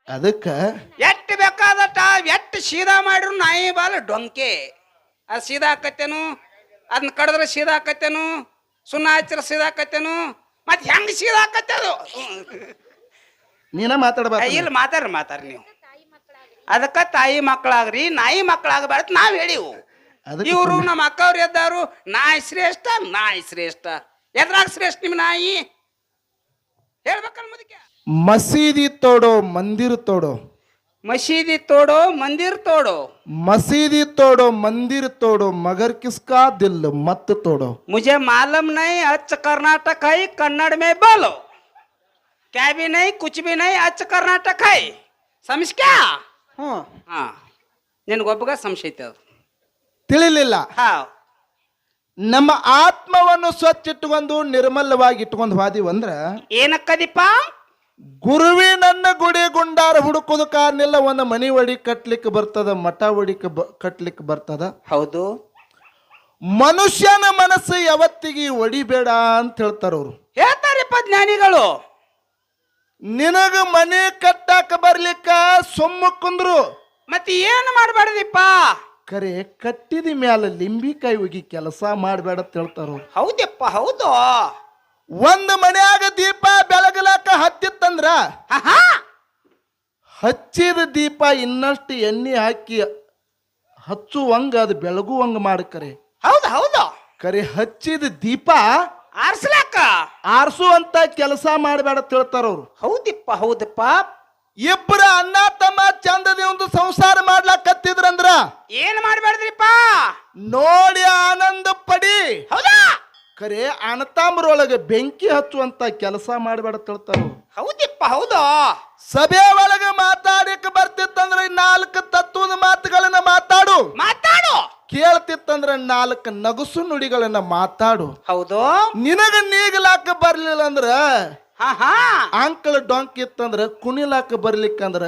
ಅದಕ್ಕ ಎಟ್ಟು ಬೇಕಾದಟ ಎಟ್ಟು ಸೀದಾ ಮಾಡಿರು ನಾಯಿ ಬಾಲ ಡೊಂಕೆ ಅದು ಸೀದಾ ಆಕತ್ತೇನು ಅದನ್ನ ಕಡಿದ್ರೆ ಸೀದಾ ಆಕತ್ತೇನು ಸುಣ್ಣ ಹಚ್ಚಿರ ಸೀದಾ ಆಕತ್ತೇನು ಮತ್ತೆ ಹೆಂಗ್ ಸೀದಾ ಆಕತ್ತೆ ಅದು ನೀನ ಮಾತಾಡ್ಬಾರ ಇಲ್ಲ ಮಾತಾಡ್ರಿ ನೀವು ಅದಕ್ಕ ತಾಯಿ ಮಕ್ಕಳಾಗ್ರಿ ನಾಯಿ ಮಕ್ಕಳಾಗಬಾರ್ದು ನಾವ್ ಹೇಳಿವು ಇವರು ನಮ್ಮ ಅಕ್ಕವ್ರು ಎದ್ದಾರು ನಾಯಿ ಶ್ರೇಷ್ಠ ಎದ್ರಾಗ ಶ್ರೇಷ್ಠ ನಿಮ್ ನಾಯಿ ಹೇಳ್ಬೇಕಲ್ಲ ಮುದಕ್ಕೆ ಮಸೀದಿ ತೋಡೋ ಮಂದಿರ ತೋಡೋ ಮಸೀದಿ ತೋಡೋ ಮಂದಿರ್ ತೋಡೋ मसीदी तोड़ो मंदिर तोड़ो मगर किसका दिल मत तोड़ो मुझे मालूम नहीं अच्छ कर्नाटक है कन्नड़ में बोलो क्या भी नहीं कुछ भी नहीं अच्छ कर्नाटक है समझ क्या हाँ ನಿನಗೊಬ್ಬಗ ಸಂಶಯ ಐತೆ ಅದು ತಿಳಿಲಿಲ್ಲ ಹಾ ನಮ್ಮ ಆತ್ಮವನ್ನು ಸ್ವಚ್ಛ ಇಟ್ಟುಕೊಂಡು ನಿರ್ಮಲವಾಗಿ ಇಟ್ಟುಕೊಂಡು ಹಾದಿವಂದ್ರ ಏನಕ್ಕದಿಪ್ಪ ಗುರುವಿನನ್ನ ಗುಡಿ ಗುಂಡಾರ ಹುಡುಕೋದು ಕಾರಣಿಲ್ಲ ಒಂದು ಮನಿ ಒಡಿ ಕಟ್ಲಿಕ್ಕೆ ಬರ್ತದ ಮಠ ಒಡಿ ಕಟ್ಲಿಕ್ಕೆ ಬರ್ತದ ಹೌದು ಮನುಷ್ಯನ ಮನಸ್ಸು ಯಾವತ್ತಿಗೆ ಒಡಿಬೇಡ ಅಂತ ಹೇಳ್ತಾರ ಅವ್ರು ಹೇಳ್ತಾರಪ್ಪ ಜ್ಞಾನಿಗಳು ನಿನಗ ಮನೆ ಕಟ್ಟಾಕ ಬರ್ಲಿಕ್ಕ ಸೊಮ್ಮ ಕುಂದ್ರು ಮತ್ತೆ ಏನು ಮಾಡಬಾರ್ದಿಪ್ಪ ಕರೆ ಕಟ್ಟಿದ ಮ್ಯಾಲ ಲಿಂಬಿಕಾಯಿ ಹೋಗಿ ಕೆಲಸ ಮಾಡಬೇಡ ಅಂತ ಹೇಳ್ತಾರ ಅವ್ರು ಹೌದಪ್ಪ ಹೌದು ಒಂದು ಮನ್ಯಾಗ ದೀಪ ಬೆಳಗಲಾಕ ಹತ್ತಿತ್ತಂದ್ರ ಹಚ್ಚಿದ ದೀಪ ಇನ್ನಷ್ಟು ಎಣ್ಣೆ ಹಾಕಿ ಹಚ್ಚುವಂಗ ಅದು ಬೆಳಗುವಂಗ ಮಾಡಕರೆ ಹೌದು ಹೌದು ಕರೆ ಹಚ್ಚಿದ ದೀಪ ಆರ್ಸ್ಲಾಕ ಆರ್ಸುವಂತ ಕೆಲಸ ಮಾಡಬೇಡ ಅಂತ ಹೇಳ್ತಾರ ಅವ್ರು ಹೌದಪ್ಪ ಇಬ್ಬರ ಅಣ್ಣ ತಮ್ಮ ಚಂದದ ಒಂದು ಸಂಸಾರ ಮಾಡ್ಲಾಕತ್ತಿದ್ರಂದ್ರ ಏನ್ ಮಾಡ್ಬಾರ್ದ್ರಿಪ್ಪ ನೋಡಿ ಆನಂದ ಪಡಿ ಹೌದಾ ಕರೆ ಅಣತಾಮ್ರೊಳಗೆ ಬೆಂಕಿ ಹಚ್ಚುವಂತ ಕೆಲಸ ಮಾಡಬೇಡ ಅಂತ ಹೇಳ್ತಾರ ಹೌದಪ್ಪ ಹೌದು ಸಭೆ ಒಳಗೆ ಮಾತಾಡಕ್ಕೆ ಬರ್ತಿತ್ತಂದ್ರ 4 ತತ್ವದ ಮಾತುಗಳನ್ನ ಮಾತಾಡು ಕೇಳ್ತಿತ್ತಂದ್ರ 4 ನಗುಸು ನುಡಿಗಳನ್ನ ಮಾತಾಡು ಹೌದು ನಿನಗ ನೀಗಲಾಕ ಬರ್ಲಿಲ್ಲ ಅಂದ್ರ ಹಾ ಅಂಕಲ್ ಡೊಂಕ್ ಇತ್ತಂದ್ರ ಕುಣಿಲಾಕ ಬರ್ಲಿಕ್ಕಂದ್ರ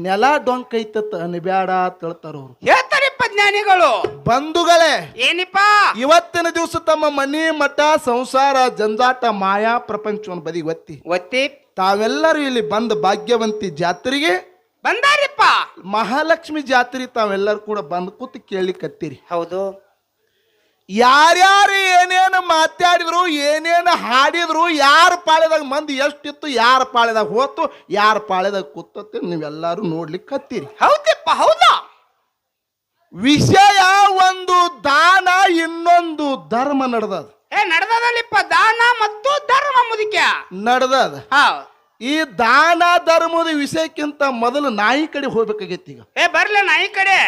ನೆಲ ಡೊಂಕ್ ಐತತ್ ಅನ್ಬ್ಯಾಡ ಅಂತ ಹೇಳ್ತಾರ ಅವ್ರು ಹೇಳ್ತಾರಪ್ಪ ಜ್ಞಾನಿಗಳು ಬಂಧುಗಳೇ ಏನಿಪ್ಪ ಇವತ್ತಿನ ದಿವಸ ತಮ್ಮ ಮನಿ ಮಠ ಸಂಸಾರ ಜಂಜಾಟ ಮಾಯಾ ಪ್ರಪಂಚವನ್ನು ಬದಿ ಒತ್ತಿ ತಾವೆಲ್ಲರೂ ಇಲ್ಲಿ ಬಂದ ಭಾಗ್ಯವಂತಿ ಜಾತ್ರೆಗೆ ಬಂದಾರಿಪ್ಪ ಮಹಾಲಕ್ಷ್ಮಿ ಜಾತ್ರೆ ತಾವೆಲ್ಲರೂ ಕೂಡ ಬಂದ್ ಕೂತ್ ಕೇಳಿಕತ್ತೀರಿ ಹೌದು ಯಾರ್ಯಾರು ಏನೇನು ಮಾತಾಡಿದ್ರು ಏನೇನು ಹಾಡಿದ್ರು ಯಾರ ಪಾಳ್ಯದಾಗ ಮಂದಿ ಎಷ್ಟಿತ್ತು ಯಾರ ಪಾಳ್ಯದಾಗ ಹೋತು ಯಾರ ಪಾಳ್ಯದಾಗ ಕೂತತ್ತೆ ನೀವೆಲ್ಲರೂ ನೋಡ್ಲಿಕ್ಕೆ ಹತ್ತೀರಿ ಹೌದಪ್ಪ ಹೌದಾ ವಿಷಯ ಒಂದು ದಾನ ಇನ್ನೊಂದು ಧರ್ಮ ನಡೆದದ ನಡೆದಲ್ಲಿಪ್ಪ ದಾನ ಮತ್ತು ಧರ್ಮ ಮುದಿಕ್ಯ ನಡೆದದ ಈ ದಾನ ಧರ್ಮದ ವಿಷಯಕ್ಕಿಂತ ಮೊದಲು ನಾಯಿ ಕಡೆ ಹೋಗ್ಬೇಕಾಗೈತಿ ಈಗ ಬರ್ಲ ನಾಯಿ ಕಡೆ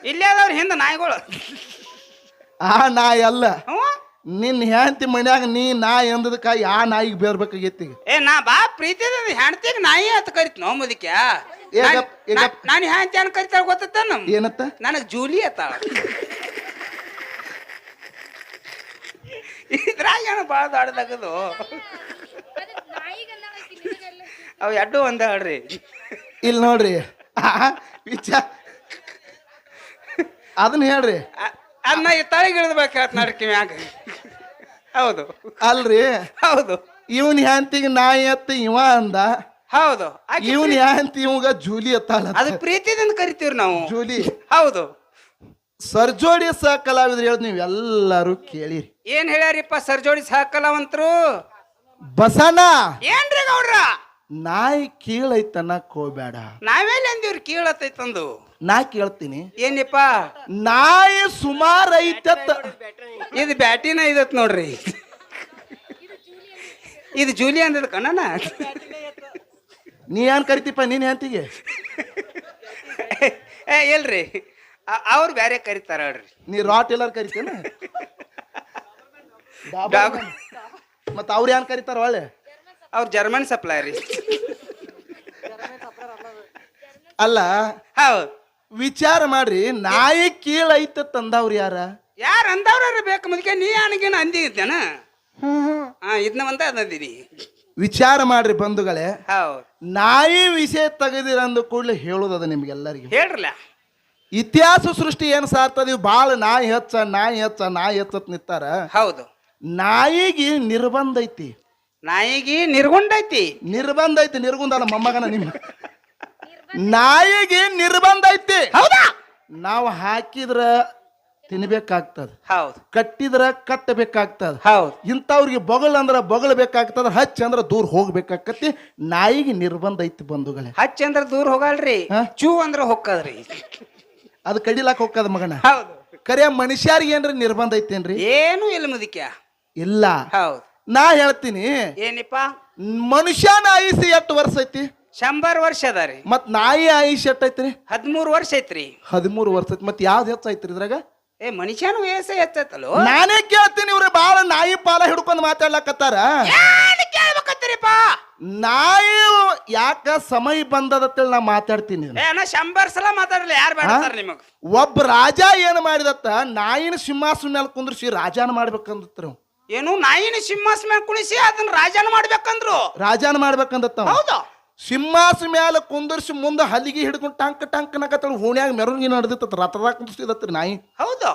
ಇಲ್ಲೇ ಅದಾವ್ರ ಹಿಂದ ನಾಯಿಗಳು ಆ ನಾಯಿ ಅಲ್ಲ ನಿನ್ನ ಹೆಂಡತಿ ಮನ್ಯಾಗ ನೀ ನಾಯಿ ಅಂದದಕ್ಕಾಗಿ ಆ ನಾಯಿಗೆ ಬೇರ್ಬೇಕಾಗೈತಿ ಈಗ ನಾ ಬಾ ಪ್ರೀತಿ ಹೆಣ್ತಿಗೆ ನಾಯಿ ಅಂತ ಕರಿತ ನೋ ಮುದಿಕ್ಯ ನಾನು ಹೆಂಡತಿ ಅನ್ ಕರಿತಾಳ ಗೊತ್ತ ಏನತ್ತ ನನಗ್ ಜೂಲಿ ಅತ್ತಾಳ ಇದ್ರಾಗ ಏನು ಬಾಳ ದೊಡ್ಡದಾಗದು ಅವ್ ಎಡ್ಡು ಒಂದ ಹೇಳ್ರಿ ಇಲ್ಲಿ ನೋಡ್ರಿ ವಿಚಾರ ಅದನ್ನ ಹೇಳ್ರಿ ಅದನ್ನ ತಲೆಗೆ ಇಳಿದ್ಬೇಕು ನಡಕಿ ಮ್ಯಾಗ ಹೌದು ಅಲ್ರಿ ಹೌದು ಇವನ್ ಹೆಂಡತಿಗೆ ನಾಯಿ ಅತ್ತ ಇವ ಅಂದ ಹೌದು ಇವನ್ ಹೆಂಡತಿ ಇವಾಗ ಜೂಲಿ ಅತ್ತಾಳ ಅದು ಪ್ರೀತಿದಿಂದ ಕರಿತೀವ್ರಿ ನಾವು ಜೂಲಿ ಹೌದು ಸರ್ಜೋಡಿ ಸಹ ಕಲಾವಿದ್ರು ಹೇಳದ್ ನೀವ್ ಎಲ್ಲಾರು ಕೇಳಿರಿ ಏನ್ ಹೇಳ್ಯಾರಿಪ್ಪ ಸರ್ಜೋಡಿ ಸಹ ಕಲಾವಂತರು ಬಸನ ಏನ್ರಿ ಗೌಡ್ರ ನಾಯಿ ಕೀಳೈತನಕ್ ಹೋಗ್ಬೇಡ ನಾವೆಲ್ಲ ಅಂದಿವ್ರಿ ಕೀಳತ್ತೈತಂದು ನಾ ಕೇಳ್ತೀನಿ ಏನಿಪ್ಪ ನಾಯಿ ಸುಮಾರು ಐತತ್ ಇದು ಬ್ಯಾಟಿನ ಇದತ್ ನೋಡ್ರಿ ಇದು ಜೂಲಿ ಅಂದದ ಕಣ್ಣನ ನೀ ಏನ್ ಕರಿತೀಪ ನೀನ್ ಹೆಂಡತಿಗೆ ಎಲ್ರಿ ಅವ್ರು ಬ್ಯಾರೆ ಕರಿತಾರ ಹೇಳ್ರಿ ನೀ ರಾಟ್ ಎಲ್ಲಾರು ಕರಿತೇನ ಮತ್ತ ಅವ್ರ ಏನ್ ಕರಿತಾರ ಒಳ್ಳೆ ಅವ್ರ ಜರ್ಮನ್ ಸಪ್ಲೈ ರೀ ಅಲ್ಲ ಹೌದು ವಿಚಾರ ಮಾಡ್ರಿ ನಾಯಿ ಕೀಳೈತ ಅಂದವ್ರು ಯಾರ ಅಂದವ್ರ ಬೇಕು ಮುದಕ್ಕೆ ನೀ ನನಗೇನು ಅಂದಿದ್ದೇನ ಇದನ್ನ ಒಂದ ಅಂದಿರಿ ವಿಚಾರ ಮಾಡ್ರಿ ಬಂಧುಗಳೇ ಹೌದು ನಾಯಿ ವಿಷಯ ತೆಗೆದಿರಂದು ಕೂಡಲೇ ಹೇಳೋದದ ನಿಮ್ಗೆಲ್ಲರಿಗೂ ಹೇಳ್ರಲ್ಲ ಇತಿಹಾಸ ಸೃಷ್ಟಿ ಏನ್ ಸಾರ್ತದ ಬಾಳ ನಾಯಿ ಹೆಚ್ಚ ನಿತ್ತಾರ ಹೌದು ನಾಯಿಗೆ ನಿರ್ಬಂಧ ಐತಿ ನಾಯಿಗಿ ನಿರ್ಗೊಂಡೈತಿ. ನಿರ್ಬಂಧ ಐತಿ. ನಿರ್ಗುಂದಲ್ಲ ಮೊಮ್ಮಗನ ನಿಮ್ಮ ನಾಯಿಗೆ ನಿರ್ಬಂಧ ಐತಿ. ಹೌದಾ? ನಾವು ಹಾಕಿದ್ರ ತಿನ್ಬೇಕಾಗ್ತದ, ಹೌದು. ಕಟ್ಟಿದ್ರ ಕಟ್ಟಬೇಕಾಗ್ತದ. ಹೌದು. ಇಂಥವ್ರಿಗೆ ಬೊಗಳ ಅಂದ್ರ ಬೊಗಳಬೇಕಾಗ್ತದ, ಹಚ್ಚ ಅಂದ್ರ ದೂರ ಹೋಗ್ಬೇಕಾಕತಿ. ನಾಯಿಗೆ ನಿರ್ಬಂಧ ಐತಿ ಬಂಧುಗಳೇ. ಹಚ್ಚ ಅಂದ್ರ ದೂರ ಹೋಗಲ್ರಿ, ಹಾ? ಚೂ ಅಂದ್ರ ಹೊಕ್ಕದ್ರಿ. ಅದು ಕಡಿಲಾಕ ಹೋಗ್ತದ ಮಗನ. ಹೌದು. ಕರೆ ಮನುಷ್ಯರಿಗೆ ಏನ್ರಿ ನಿರ್ಬಂಧ ಐತೇನ್ರಿ? ಏನು ಇಲ್ಲ ಮುದಿಕ್ಯ. ಇಲ್ಲ. ಹೌದು. ನಾ ಹೇಳ್ತೀನಿ, ಏನಿಪ್ಪ, ಮನುಷ್ಯನ ಆಯುಷ್ ಎಷ್ಟು ವರ್ಷ ಐತಿ? 100 ವರ್ಷ ಅದ ರೀ. ಮತ್ ನಾಯಿ ಆಯುಷ್ ಎಷ್ಟ್ ಐತ್ರಿ? 13 ವರ್ಷ ಐತ್ರಿ. 13 ವರ್ಷ ಐತಿ. ಮತ್ ಯಾವ್ದು ಹೆಚ್ಚ ಐತ್ರಿ ಇದ್ರಾಗ? ಮನುಷ್ಯನ ವಯಸ್ಸೇ ಹೆಚ್ಚತ್ತಲ್ಲೋ. ನಾನೇ ಕೇಳ್ತೀನಿ, ಇವ್ರು ಬಾಳ ನಾಯಿ ಪಾಲ ಹಿಡ್ಕೊಂಡ್ ಮಾತಾಡ್ಲಕತ್ತಾರ. ಕೇಳ್ಬೇಕತ್ತೀರಿಪ್ಪ. ನಾಯಿ ಯಾಕ ಸಮಯ ಬಂದದತ್ತೇಳಿ ನಾ ಮಾತಾಡ್ತೀನಿ. 100 ಸಲ ಮಾತಾಡ್ಲಿ, ಯಾರು ಬೇಡ ನಿಮಗ್. ಒಬ್ಬ ರಾಜ ಏನ್ ಮಾಡಿದತ್ತ, ನಾಯಿನ ಸಿಂಹಾಸನ ಮೇಲೆ ಕುಂದ್ರಿಸಿ ರಾಜಾನ ಮಾಡ್ಬೇಕಂದತ್ರ. ಏನು, ನಾಯಿನ ಸಿಂಹಾಸನ ಮೇಲೆ ಕುಣಿಸಿ ಅದನ್ನ ರಾಜನ ಮಾಡ್ಬೇಕಂದ್ರು. ರಾಜಾನ ಮಾಡ್ಬೇಕಂದತ್ತ. ಹೌದು. ಸಿಂಹಾಸನ ಮೇಲೆ ಕುಂದರ್ಸಿ ಮುಂದೆ ಹಲಿಗೆ ಹಿಡ್ಕೊಂಡು ಟಂಕ್ ಟಂಕ್ ನಕತ್ತಳ. ಹೂಣ್ಯಾಗ ಮೆರವಣಿಗೆ ನಡೆದಿತ್ತ, ರಥದಾಗ ಕುಂದಿಸಿದತ್ರಿ ನಾಯಿ. ಹೌದು.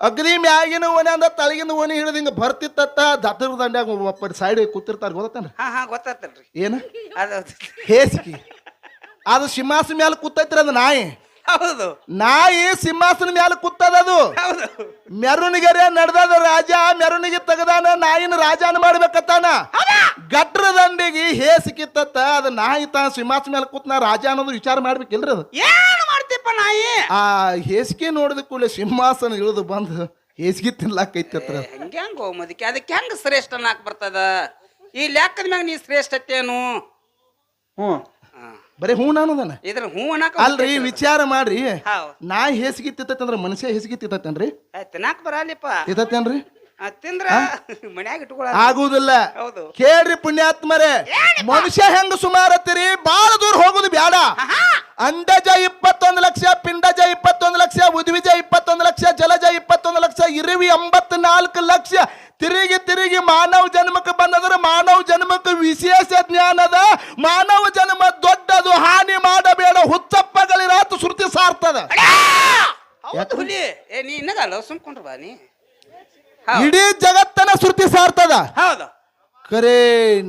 ಅಗ್ರಿ ಮ್ಯಾಗಿನ ಓಣಿ ಅಂದ ತಳಗಿನ ಓಣಿ ಹಿಡಿದು ಹಿಂಗ ಬರ್ತಿತ್ತ. ದತ್ತದ ದಂಡ್ಯಾಗ ಸೈಡ್ ಕೂತಿರ್ತಾರ, ಗೊತ್ತೇನ್ರಿ? ಹಾ ಗೊತ್ತಾತಲ್ರಿ. ಏನ ಅದು ಹೇಸಿಕಿ. ಅದು ಸಿಂಹಾಸನ ಮೇಲೆ ಕೂತೈತ್ರಿ ಅದು ನಾಯಿ. ಹೌದು. ನಾಯಿ ಸಿಂಹಾಸನ ಮೇಲೆ ಕೂತದದು. ಹೌದು. ಮೆರವಣಿಗೆ ನಡೆದದ. ರಾಜ ಮೆರವಣಿಗೆ ತೆಗದಾನ, ನಾಯಿನ ರಾಜಾನ ಮಾಡ್ಬೇಕತ್ತಾನ. ಗಟ್ರ ದಂಡಿಗೆ ಹೇಸಿಕಿತ್ತ. ಅದು ನಾಯಿ ತಾ ಸಿಂಹಾಸನ ಮೇಲೆ ಕೂತ್ನ ರಾಜ ಅನ್ನೋದು ವಿಚಾರ ಮಾಡ್ಬೇಕಿಲ್ರಿ. ಅದು ಏನು ಮಾಡ್ತಿಪ್ಪ ನಾಯಿ? ಆ ಹೇಸಿಗೆ ನೋಡಿದ ಕೂಡಲೇ ಸಿಂಹಾಸನ ಇಳಿದು ಬಂದು ಹೇಸಿಗೆ ತಿನ್ಲಾಕೈತತ್ರ. ಹೆಂಗೋ ಮದಿಕೆ, ಅದಕ್ಕೆ ಹೆಂಗ ಶ್ರೇಷ್ಠ ನಾಕ್ ಬರ್ತದ? ಈ ಲೆಕ್ಕದ ಮ್ಯಾಗ ನೀ ಶ್ರೇಷ್ಠತೇನು? ಬರೀ ಹೂ ಅನ್ನೋದನ ಇದ್ರ ಹೂ ಅನ್ನಕ ಅಲ್ರಿ. ವಿಚಾರ ಮಾಡ್ರಿ, ಹೌದು. ನಾಯಿ ಹೇಸಿಗೆ ತಿಂತೈತಂದ್ರ ಮನುಷ್ಯ ಹೇಸಿಗೆ ತಿಂತೈತೇನ್ರಿ? ತಿನ್ನಾಕ ಬರಲಿಪ್ಪ. ತಿಂತೈತೇನ್ರಿ? ತಿಂದ್ರ ಮನ್ಯಾಗ ಇಟ್ಕೊಳ ಆಗುದಿಲ್ಲ. ಹೌದು. ಕೇಳ್ರಿ ಪುಣ್ಯಾತ್ಮರೇ, ಮನುಷ್ಯ ಹೆಂಗ ಸುಮಾರತ್ತೀರಿ? ಬಾಳ ದೂರ ಹೋಗುದು ಬ್ಯಾಡ. ಅಂಡಜ 21 ಲಕ್ಷ, ಪಿಂಡಜ 21 ಲಕ್ಷ, ಉದ್ವಿಜ 21 ಲಕ್ಷ, ಜಲಜ 21 ಲಕ್ಷ, ಇರುವಿ 84 ಲಕ್ಷ. ತಿರುಗಿ ತಿರುಗಿ ಮಾನವ ಜನ್ಮಕ್ಕೆ ಬಂದದ್ರ ಮಾನವ ಜನ್ಮಕ್ಕೆ ವಿಶೇಷ ಜ್ಞಾನದ. ಮಾನವ ಜನ್ಮ ದೊಡ್ಡದು, ಹಾನಿ ಮಾಡಬೇಡ, ಹುಚ್ಚಪ್ಪಗಳಿರಾತು ಶ್ರುತಿ ಸಾರ್ತದ. ಹುಲಿ ನೀ ಇನ್ನಗಲ್ಲ ಸುಮ್ಕೊಂಡ್ರ ಬಾ ನೀ. ಇಡೀ ಜಗತ್ತನ ಶ್ರುತಿ ಸಾರ್ತದ. ಹೌದು. ಖರೆ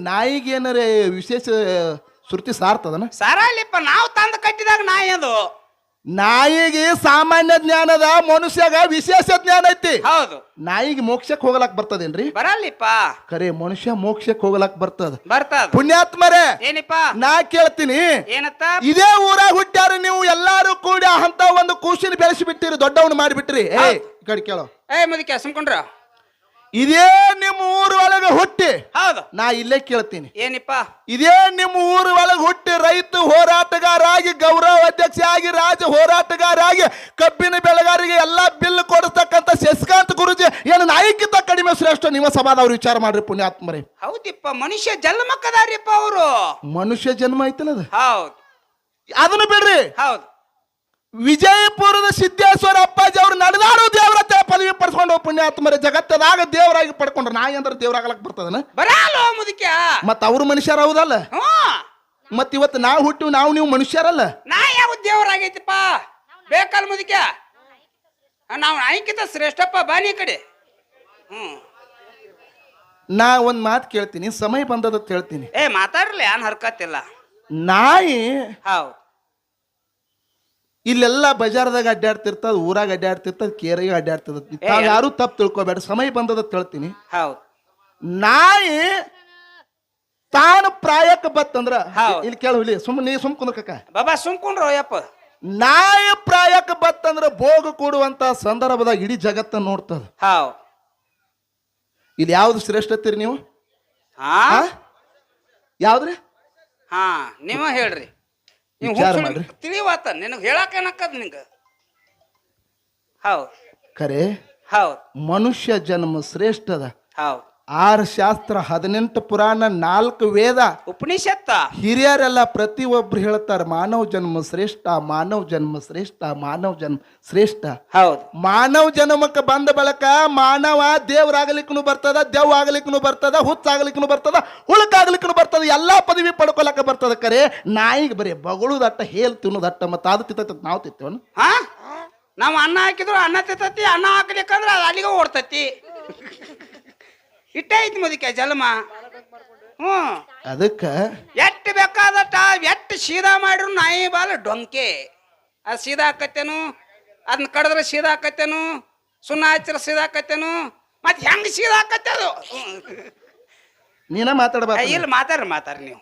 ನಾಯಿಗೆ ಏನಾರ ವಿಶೇಷ ಶ್ರುತಿ ಸಾರ್ತದನ? ಸರಳಿಪ್ಪ, ನಾವು ತಂದು ಕಟ್ಟಿದಾಗ ನಾಯಿ ಅದು. ನಾಯಿಗೆ ಸಾಮಾನ್ಯ ಜ್ಞಾನದ, ಮನುಷ್ಯಗ ವಿಶೇಷ ಜ್ಞಾನ ಐತಿ. ಹೌದು. ನಾಯಿಗೆ ಮೋಕ್ಷಕ್ಕೆ ಹೋಗಲಾಕ್ ಬರ್ತದೇನ್ರಿ? ಬರಲಿಪ್ಪ. ಖರೆ ಮನುಷ್ಯ ಮೋಕ್ಷಕ್ಕೆ ಹೋಗಲಾಕ್ ಬರ್ತದ. ಬರ್ತದ. ಪುಣ್ಯಾತ್ಮರೇ, ಏನಿಪ್ಪ ನಾ ಕೇಳ್ತೀನಿ, ಏನತ್ತ? ಇದೇ ಊರಾಗ ಹುಟ್ಟ್ಯಾರ ನೀವು ಎಲ್ಲಾರು ಕೂಡಿ ಅಂತ ಒಂದು ಕೂಸಿನ ಬೆಳೆಸಿ ಬಿಟ್ಟಿರಿ, ದೊಡ್ಡವನು ಮಾಡಿಬಿಟ್ರಿ. ಏ ಈ ಕಡೆ ಕೇಳೋ. ಮುದಿಕೆ ಸುಮ್ಕೊಂಡ್ರ. ಇದೇ ನಿಮ್ಮ ಊರ ಒಳಗೆ ಹುಟ್ಟಿ, ಹೌದು, ನಾ ಇಲ್ಲೇ ಕೇಳ್ತೀನಿ, ಏನಿಪ್ಪ, ಇದೇ ನಿಮ್ಮ ಊರ ಒಳಗೆ ಹುಟ್ಟಿ ರೈತ ಹೋರಾಟಗಾರಾಗಿ, ಗೌರವ ಅಧ್ಯಕ್ಷ ಆಗಿ, ರಾಜ ಹೋರಾಟಗಾರಾಗಿ, ಕಬ್ಬಿನ ಬೆಳೆಗಾರಿಗೆ ಎಲ್ಲಾ ಬಿಲ್ ಕೊಡಿಸ್ತಕ್ಕಂಥ ಶಶಿಕಾಂತ್ ಗುರುಜಿ ಏನು ನಾಯಿಕ್ಕಿಂತ ಕಡಿಮೆ ಶ್ರೇಷ್ಠ? ನಿಮ್ಮ ಸಭಾದವ್ರು ವಿಚಾರ ಮಾಡ್ರಿ ಪುಣ್ಯಾತ್ಮರೇ. ಹೌದಿಪ್ಪ, ಮನುಷ್ಯ ಜನ್ಮಕ್ಕದಾರಿಪ್ಪ ಅವರು. ಮನುಷ್ಯ ಜನ್ಮ ಐತಲ್ಲ ಅದು. ಹೌದು, ಅದನ್ನು ಬಿಡ್ರಿ. ಹೌದು. ವಿಜಯಪುರದ ಸಿದ್ದೇಶ್ವರ ಅಪ್ಪಾಜಿ ಅವರು ನಡೆದಾಡು ದೇವರ ಪದವಿ ಪಡ್ಕೊಂಡು ಪುಣ್ಯಾತ್ಮರೇ, ಜಗತ್ತದಾಗ ದೇವರಾಗಿ ಪಡ್ಕೊಂಡ್ರ. ನಾಯಿ ಅಂದ್ರೆ ದೇವರಾಗಲಕ್ ಬರ್ತದನ? ಬರಲ್ಲ ಮುದಿಕೆ. ಮತ್ತ ಅವ್ರು ಮನುಷ್ಯರ ಹೌದಲ್ಲ? ಮತ್ ಇವತ್ತು ನಾವು ಹುಟ್ಟು ನಾವು ನೀವು ಮನುಷ್ಯರಲ್ಲ? ನಾ ಯಾವ ದೇವರಾಗೈತಿಪ್ಪ? ಬೇಕಲ್ಲ ಮುದಿಕೆ, ನಾವು ನಾಯಿಕ್ಕಿಂತ ಶ್ರೇಷ್ಠಪ್ಪ. ಬಾನಿ ಕಡೆ. ನಾ ಒಂದ್ ಮಾತು ಕೇಳ್ತೀನಿ, ಸಮಯ ಬಂದದ ಹೇಳ್ತೀನಿ. ಮಾತಾಡ್ರಲಿ, ಏನ್ ಹರ್ಕತ್ತಿಲ್ಲ. ನಾಯಿ ಹೌದು, ಇಲ್ಲೆಲ್ಲ ಬಜಾರ್ದಾಗ ಅಡ್ಡಾಡ್ತಿರ್ತದ, ಊರಾಗ ಅಡ್ಡಾಡ್ತಿರ್ತದ, ಕೇರಿಗೆ ಅಡ್ಡಾಡ್ತಿರ್ತದ. ತಾವ್ ಯಾರು ತಪ್ಪು ತಿಳ್ಕೊಬೇಡ, ಸಮಯ ಬಂದದ ಹೇಳ್ತೀನಿ. ಹೌದು. ನಾಯಿ ತಾನು ಪ್ರಾಯಕ್ಕೆ ಬತ್ತಂದ್ರ ಇಲ್ಲಿ ಕೇಳಿ, ನೀ ಸುಮ್ ಕುಂದ್ರಕ್ಕ ಬಾಬಾ, ಸುಮ್ಕೊಂಡ್ರು ಯಪ್ಪ. ನಾಯಿ ಪ್ರಾಯಕ್ಕೆ ಬತ್ತಂದ್ರ ಭೋಗ ಕೂಡುವಂತ ಸಂದರ್ಭದಾಗ ಇಡೀ ಜಗತ್ತ ನೋಡ್ತದ. ಹೌದು. ಇಲ್ಲಿ ಯಾವ್ದು ಶ್ರೇಷ್ಠತ್ತೀರಿ ನೀವು? ಯಾವ್ದ್ರಿ? ನೀವ ಹೇಳ್ರಿ. ತಿಳಿವಾತ ನಿನಗೆ ಹೇಳಕ ಏನಕ್ಕದ ನಿಂಗ? ಹೌದು, ಖರೆ. ಹೌದು. ಮನುಷ್ಯ ಜನ್ಮ ಶ್ರೇಷ್ಠದ. ಹೌದು. 6 ಶಾಸ್ತ್ರ, 18 ಪುರಾಣ, 4 ವೇದ, ಉಪನಿಷತ್ತ. ಹಿರಿಯರೆಲ್ಲ ಪ್ರತಿಯೊಬ್ರು ಹೇಳ್ತಾರೆ ಮಾನವ ಜನ್ಮ ಶ್ರೇಷ್ಠ, ಮಾನವ ಜನ್ಮ ಶ್ರೇಷ್ಠ, ಮಾನವ ಜನ್ಮ ಶ್ರೇಷ್ಠ. ಹೌದು. ಮಾನವ ಜನ್ಮಕ್ಕೆ ಬಂದ ಬಳಕ ಮಾನವ ದೇವ್ರಾಗಲಿಕ್ಕೂ ಬರ್ತದ, ದೆವ್ ಆಗ್ಲಿಕ್ಕೂ ಬರ್ತದ, ಹುಚ್ಚಾಗ್ಲಿಕ್ಕೂ ಬರ್ತದ, ಹುಳುಕಾಗ್ಲಿಕ್ಕೂ ಬರ್ತದ, ಎಲ್ಲಾ ಪದವಿ ಪಡ್ಕೊಳಕ ಬರ್ತದ. ಕರೆ ನಾಯಿಗೆ ಬರೀ ಬಗಳುದಟ್ಟ, ಹೇಲ್ ತಿನ್ನೋದಟ್ಟ. ಮತ್ತೆ ಅದು ತಿಂತ ನಾವು ತಿಂತೇವನು? ನಾವು ಅನ್ನ ಹಾಕಿದ್ರು ಅನ್ನ ತಿಂತತಿ, ಅನ್ನ ಹಾಕ್ಲಿಕ್ಕಂದ್ರೆ ಅದು ಅಲ್ಲಿಗೆ ಓಡ್ತತಿ. ಇಟ್ಟೇ ಐತಿ ಮುದಿಕೆ ಜನ್ಮ. ಹ್ಮ್ ಅದಕ್ಕ ಎಟ್ಟು ಬೇಕಾದಟ ಎಟ್ಟು ಸೀದಾ ಮಾಡಿರು ನಾಯಿ ಬಾಲ ಡೊಂಕೆ ಅದು ಸೀದಾ ಆಕತ್ತೇನು ಅದನ್ನ ಕಡಿದ್ರೆ ಸೀದಾ ಆಕತ್ತೇನು ಸುಣ್ಣ ಹಚ್ಚಿರ ಸೀದಾ ಆಕತ್ತೇನು ಮತ್ತೆ ಹೆಂಗ್ ಸೀದಾ ಆಕತ್ತೆ ಅದು ನೀನ ಮಾತಾಡ್ಬಾರ್ದು ಇಲ್ಲ ಮಾತಾಡ್ರಿ ನೀವು